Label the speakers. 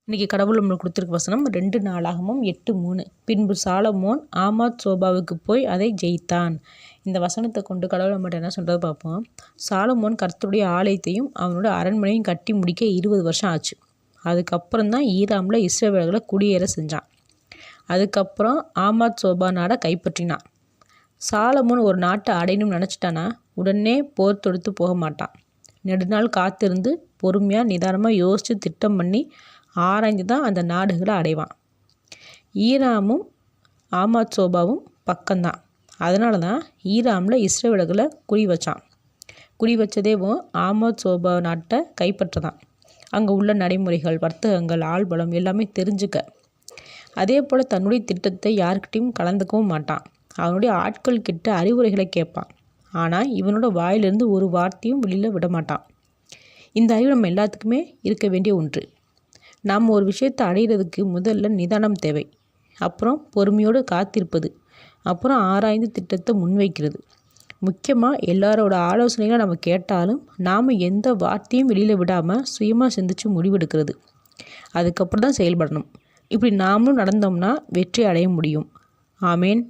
Speaker 1: இன்றைக்கி கடவுள் நம்மளுக்கு கொடுத்துருக்க வசனம் 2 நாளாகமும் 8:3. பின்பு சாலமோன் ஆமாத் சோபாவுக்கு போய் அதை ஜெயித்தான். இந்த வசனத்தை கொண்டு கடவுள் நம்மகிட்ட என்ன சொல்கிறது பார்ப்போம். சாலமோன் கர்த்தருடைய ஆலயத்தையும் அவனோட அரண்மனையும் கட்டி முடிக்க 20 வருஷம் ஆச்சு. அதுக்கப்புறம் தான் ஈராமில் இஸ்ரவேலர்களை குடியேற செஞ்சான். அதுக்கப்புறம் ஆமாத் சோபா நாடை கைப்பற்றினான். சாலமோன் ஒரு நாட்டை அடையணும்னு நினச்சிட்டானா உடனே போர் தொடுத்து போக மாட்டான். நெடுநாள் காத்திருந்து பொறுமையாக நிதானமாக யோசித்து திட்டம் பண்ணி ஆராய்ந்து தான் அந்த நாடுகளை அடைவான். ஈராமும் ஆமாத் சோபாவும் பக்கம்தான். அதனால தான் ஈராமில் இஸ்ரவேலர்களை குடி வச்சான். குடி வச்சதேவும் ஆமாத் சோபா நாட்டை கைப்பற்றதான். அங்கே உள்ள நடைமுறைகள், வர்த்தகங்கள், ஆள்பலம் எல்லாமே தெரிஞ்சுக்க. அதே போல் தன்னுடைய திட்டத்தை யார்கிட்டையும் கலந்துக்கவும் மாட்டான். அவனுடைய ஆட்கள் கிட்ட அறிவுரைகளை கேட்பான். ஆனால் இவனோட வாயிலிருந்து ஒரு வார்த்தையும் வெளியில் விட மாட்டான். இந்த அறிவு நம்ம எல்லாத்துக்குமே இருக்க வேண்டிய ஒன்று. நாம் ஒரு விஷயத்தை அடைகிறதுக்கு முதல்ல நிதானம் தேவை. அப்புறம் பொறுமையோடு காத்திருப்பது. அப்புறம் ஆராய்ந்து திட்டத்தை முன்வைக்கிறது. முக்கியமாக எல்லாரோட ஆலோசனைகளை நம்ம கேட்டாலும் நாம் எந்த வார்த்தையும் வெளியில் விடாமல் சுயமாக சிந்தித்து முடிவெடுக்கிறது. அதுக்கப்புறம் தான் செயல்படணும். இப்படி நாமளும் நடந்தோம்னா வெற்றி அடைய முடியும். ஆமேன்.